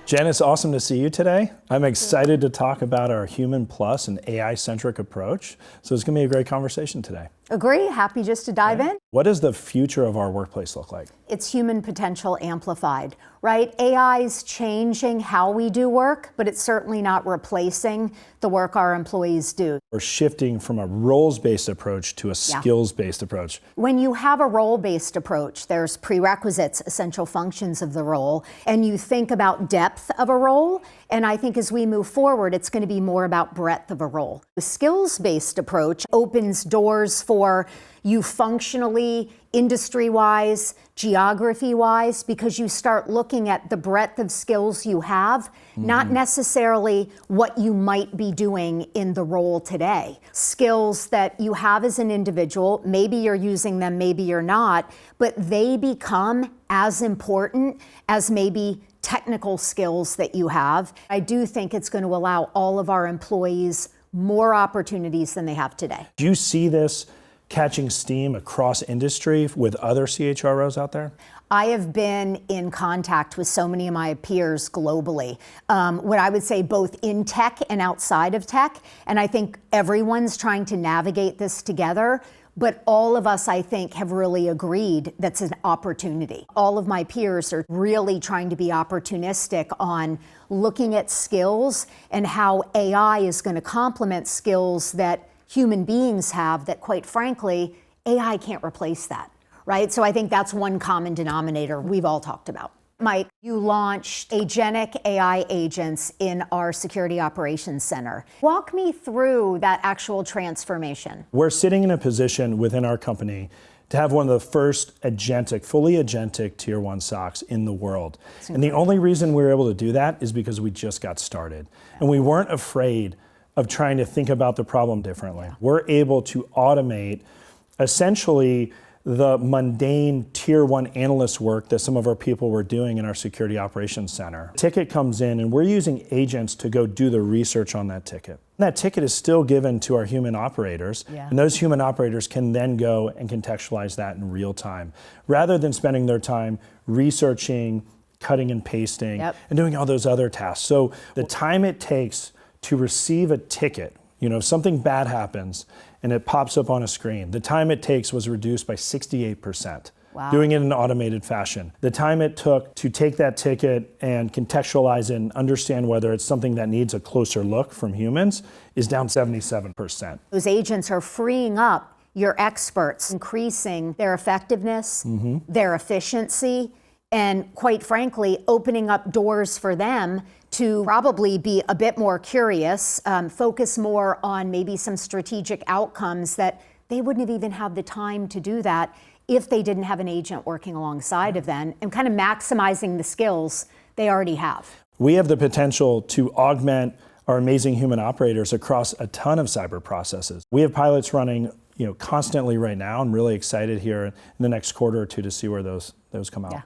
Jen, it's awesome to see you today. I'm excited to talk about our human plus and AI-centric approach. So it's going to be a great conversation today. Agree. Happy just to dive in. What does the future of our workplace look like? It's human potential amplified, right? AI's changing how we do work, but it's certainly not replacing the work our employees do. We're shifting from a roles-based approach to a skills-based approach. When you have a role-based approach, there's prerequisites, essential functions of the role, and you think about depth of a role. And I think as we move forward, it's going to be more about breadth of a role. The skills-based approach opens doors for you functionally, industry-wise, geography-wise, because you start looking at the breadth of skills you have, not necessarily what you might be doing in the role today. Skills that you have as an individual, maybe you're using them, maybe you're not, but they become as important as maybe technical skills that you have. I do think it's going to allow all of our employees more opportunities than they have today. Do you see this catching steam across industry with other CHROs out there? I have been in contact with so many of my peers globally, what I would say both in tech and outside of tech, and I think everyone's trying to navigate this together. But all of us, I think, have really agreed that's an opportunity. All of my peers are really trying to be opportunistic on looking at skills and how AI is going to complement skills that human beings have that, quite frankly, AI can't replace that, right? So I think that's one common denominator we've all talked about. Mike, you launched agentic AI agents in our Security Operations Center. Walk me through that actual transformation. We're sitting in a position within our company to have one of the first agentic, fully agentic Tier 1 SOCs in the world. And the only reason we were able to do that is because we just got started. And we weren't afraid of trying to think about the problem differently. We're able to automate essentially the mundane Tier 1 analyst work that some of our people were doing in our Security Operations Center. Ticket comes in and we're using agents to go do the research on that ticket. That ticket is still given to our human operators, and those human operators can then go and contextualize that in real time, rather than spending their time researching, cutting and pasting, and doing all those other tasks. So the time it takes to receive a ticket, if something bad happens and it pops up on a screen, the time it takes was reduced by 68%. Wow. Doing it in an automated fashion. The time it took to take that ticket and contextualize it and understand whether it's something that needs a closer look from humans is down 77%. Those agents are freeing up your experts, increasing their effectiveness, their efficiency, and quite frankly, opening up doors for them to probably be a bit more curious, focus more on maybe some strategic outcomes that they wouldn't have even had the time to do that if they didn't have an agent working alongside of them, and kind of maximizing the skills they already have. We have the potential to augment our amazing human operators across a ton of cyber processes. We have pilots running constantly right now. I'm really excited here in the next quarter or two to see where those come out. Yeah.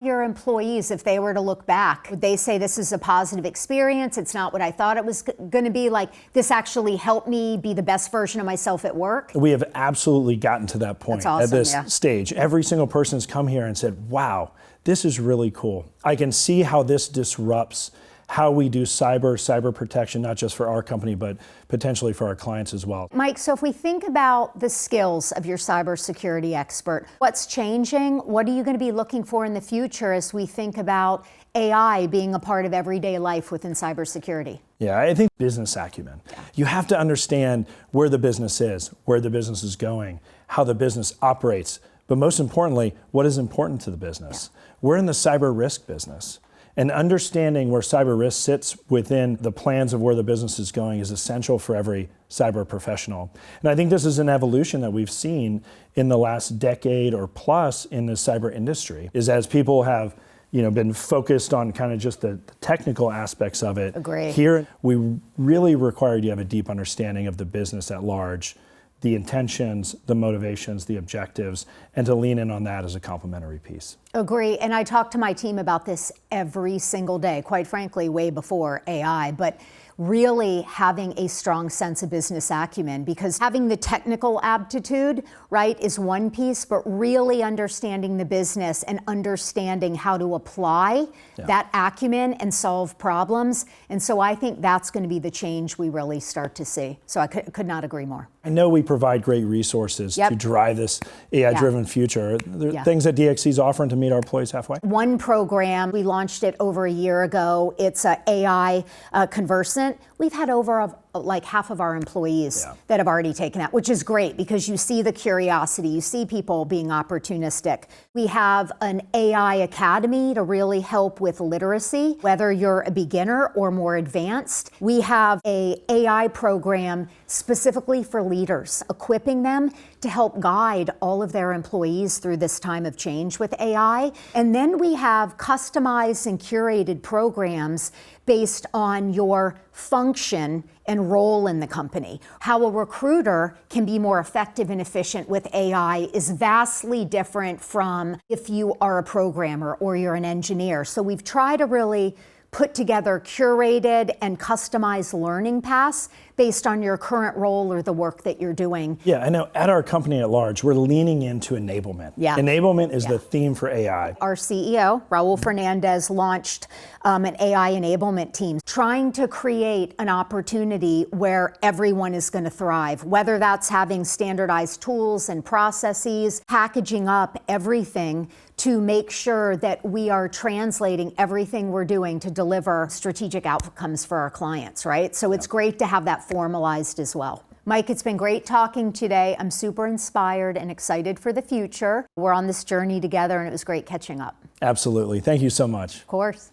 Your employees, if they were to look back, would they say this is a positive experience? It's not what I thought it was going to be. Like, this actually helped me be the best version of myself at work? We have absolutely gotten to that point at this stage. Every single person has come here and said, wow, this is really cool. I can see how this disrupts how we do cyber protection, not just for our company, but potentially for our clients as well. Mike, so if we think about the skills of your cybersecurity expert, what's changing? What are you going to be looking for in the future as we think about AI being a part of everyday life within cybersecurity? Yeah, I think business acumen. You have to understand where the business is, where the business is going, how the business operates, but most importantly, what is important to the business. We're in the cyber risk business. And understanding where cyber risk sits within the plans of where the business is going is essential for every cyber professional. And I think this is an evolution that we've seen in the last decade or plus in the cyber industry, is as people have been focused on kind of just the technical aspects of it. Agree. Here, we really require you to have a deep understanding of the business at large, the intentions, the motivations, the objectives, and to lean in on that as a complementary piece. Agree, and I talk to my team about this every single day, quite frankly, way before AI. But really having a strong sense of business acumen, because having the technical aptitude, right, is one piece, but really understanding the business and understanding how to apply that acumen and solve problems. And so I think that's going to be the change we really start to see. So I could not agree more. I know we provide great resources to drive this AI-driven future. Are there things that DXC is offering to meet our employees halfway? One program, we launched it over a year ago. It's an AI conversant. We've had over like half of our employees that have already taken that, which is great because you see the curiosity, you see people being opportunistic. We have an AI academy to really help with literacy, whether you're a beginner or more advanced. We have an AI program specifically for leaders, equipping them to help guide all of their employees through this time of change with AI. And then we have customized and curated programs based on your function and role in the company. How a recruiter can be more effective and efficient with AI is vastly different from if you are a programmer or you're an engineer. So we've tried to really put together curated and customized learning paths based on your current role or the work that you're doing. Yeah, I know at our company at large, we're leaning into enablement. Yeah. Enablement is the theme for AI. Our CEO, Raul Fernandez, launched an AI enablement team, trying to create an opportunity where everyone is going to thrive, whether that's having standardized tools and processes, packaging up everything to make sure that we are translating everything we're doing to deliver strategic outcomes for our clients, right? So it's great to have that formalized as well. Mike, it's been great talking today. I'm super inspired and excited for the future. We're on this journey together, and it was great catching up. Absolutely. Thank you so much. Of course.